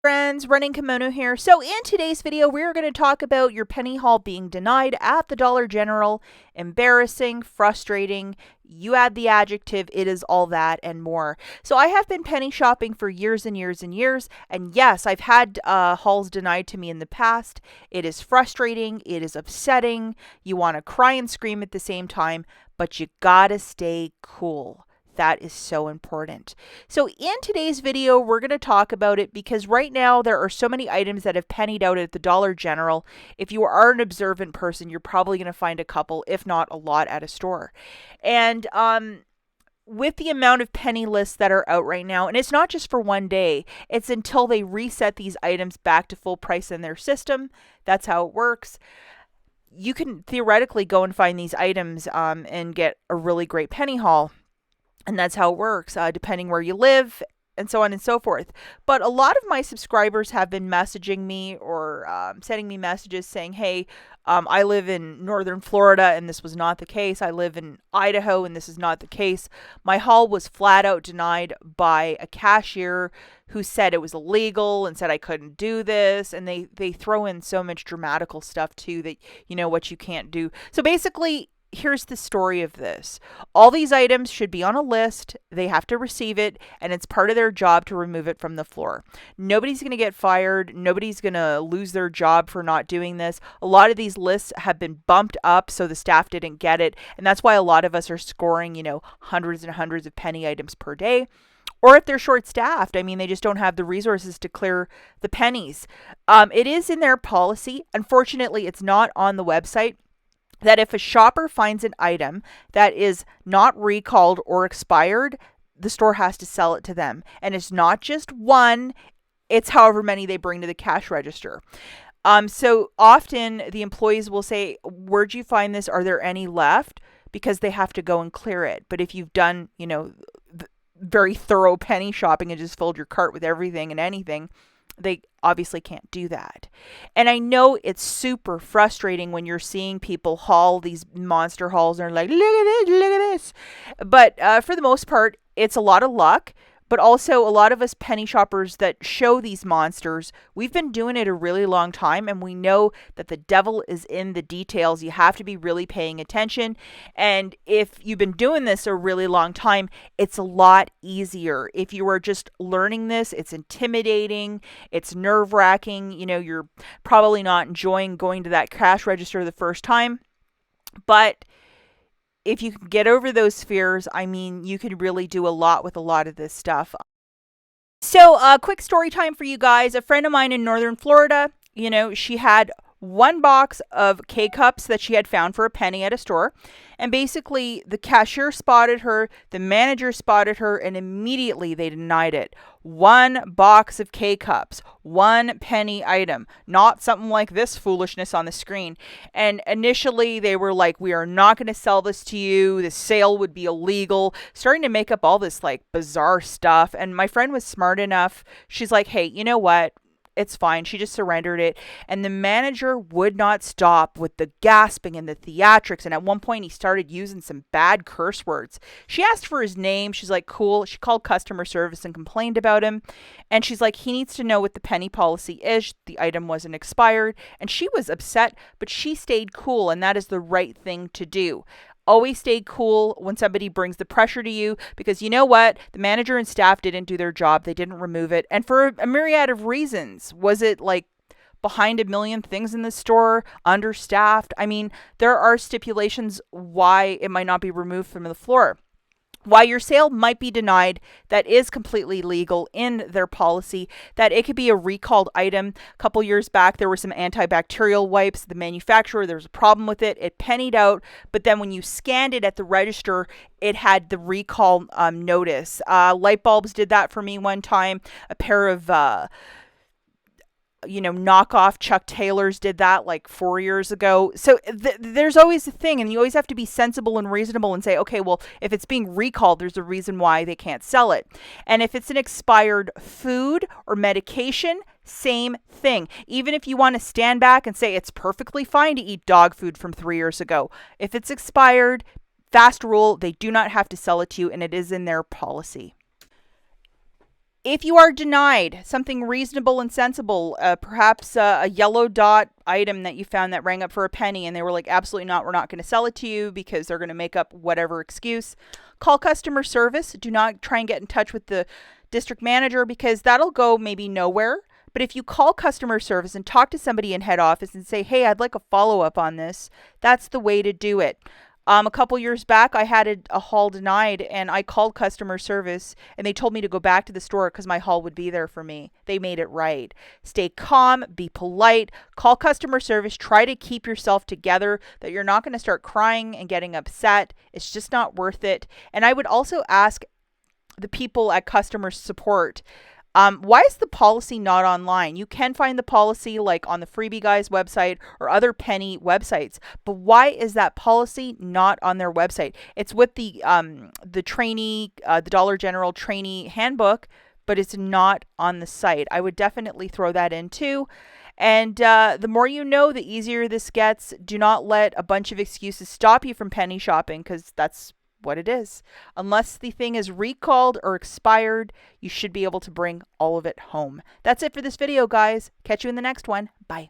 Friends, Running Kimono here. So in today's video, we're going to talk about your penny haul being denied at the Dollar General. Embarrassing, frustrating. You add the adjective, it is all that and more. So I have been penny shopping for years and years and years. And yes, I've had hauls denied to me in the past. It is frustrating. It is upsetting. You want to cry and scream at the same time, but you gotta stay cool. That is so important. So in today's video, we're going to talk about it because right now there are so many items that have pennied out at the Dollar General. If you are an observant person, you're probably going to find a couple, if not a lot, at a store. And with the amount of penny lists that are out right now, and it's not just for one day, it's until they reset these items back to full price in their system. That's how it works. You can theoretically go and find these items and get a really great penny haul. And that's how it works, depending where you live and so on and so forth. But a lot of my subscribers have been messaging me or sending me messages saying, hey, I live in northern Florida and this was not the case. I live in Idaho and this is not the case. My haul was flat out denied by a cashier who said it was illegal and said I couldn't do this. And they throw in so much dramatical stuff too that, you know, what you can't do. So basically, here's the story of this. All these items should be on a list. They have to receive it, and it's part of their job to remove it from the floor. Nobody's going to get fired. Nobody's going to lose their job for not doing this. A lot of these lists have been bumped up so the staff didn't get it, and that's why a lot of us are scoring, hundreds and hundreds of penny items per day. Or if they're short-staffed, I mean, they just don't have the resources to clear the pennies. It is in their policy. Unfortunately, it's not on the website, that if a shopper finds an item that is not recalled or expired, the store has to sell it to them. And it's not just one, it's however many they bring to the cash register. So often the employees will say, where'd you find this? Are there any left? Because they have to go and clear it. But if you've done, very thorough penny shopping and just filled your cart with everything and anything, they obviously can't do that. And I know it's super frustrating when you're seeing people haul these monster hauls and they're like, look at this, look at this. But for the most part, it's a lot of luck. But also a lot of us penny shoppers that show these monsters, we've been doing it a really long time, and we know that the devil is in the details. You have to be really paying attention. And if you've been doing this a really long time, it's a lot easier. If you are just learning this, it's intimidating, it's nerve-wracking. You're probably not enjoying going to that cash register the first time. But if you can get over those fears, I mean, you can really do a lot with a lot of this stuff. So, quick story time for you guys. A friend of mine in northern Florida, she had one box of K-Cups that she had found for a penny at a store. And basically, the cashier spotted her, the manager spotted her, and immediately they denied it. One box of K-Cups, one penny item, not something like this foolishness on the screen. And initially, they were like, we are not going to sell this to you. The sale would be illegal. Starting to make up all this bizarre stuff. And my friend was smart enough. She's like, hey, you know what? It's fine. She just surrendered it. And the manager would not stop with the gasping and the theatrics. And at one point, he started using some bad curse words. She asked for his name. She's like, cool. She called customer service and complained about him. And she's like, he needs to know what the penny policy is. The item wasn't expired. And she was upset, but she stayed cool. And that is the right thing to do. Always stay cool when somebody brings the pressure to you, because you know what? The manager and staff didn't do their job. They didn't remove it. And for a myriad of reasons. Was it behind a million things in the store, understaffed? I mean, there are stipulations why it might not be removed from the floor. Why your sale might be denied, that is completely legal in their policy, that it could be a recalled item. A couple years back, there were some antibacterial wipes. The manufacturer, there was a problem with it. It pennied out, but then when you scanned it at the register, it had the recall notice. Light bulbs did that for me one time. A pair of knockoff Chuck Taylors did that 4 years ago. So there's always a thing, and you always have to be sensible and reasonable and say, okay, well, if it's being recalled, there's a reason why they can't sell it. And if it's an expired food or medication, same thing. Even if you want to stand back and say it's perfectly fine to eat dog food from 3 years ago, if it's expired, fast rule, they do not have to sell it to you, and it is in their policy. If you are denied something reasonable and sensible, perhaps a yellow dot item that you found that rang up for a penny, and they were like, absolutely not, we're not going to sell it to you because they're going to make up whatever excuse, call customer service. Do not try and get in touch with the district manager because that'll go maybe nowhere. But if you call customer service and talk to somebody in head office and say, hey, I'd like a follow up on this, that's the way to do it. A couple years back, I had a haul denied, and I called customer service, and they told me to go back to the store because my haul would be there for me. They made it right. Stay calm, be polite, call customer service, try to keep yourself together, that you're not going to start crying and getting upset. It's just not worth it. And I would also ask the people at customer support, why is the policy not online? You can find the policy like on the Freebie Guys website or other penny websites, but why is that policy not on their website? It's with the trainee, the Dollar General trainee handbook, but it's not on the site. I would definitely throw that in too. And the more you know, the easier this gets. Do not let a bunch of excuses stop you from penny shopping, because that's what it is. Unless the thing is recalled or expired, you should be able to bring all of it home. That's it for this video, guys. Catch you in the next one. Bye.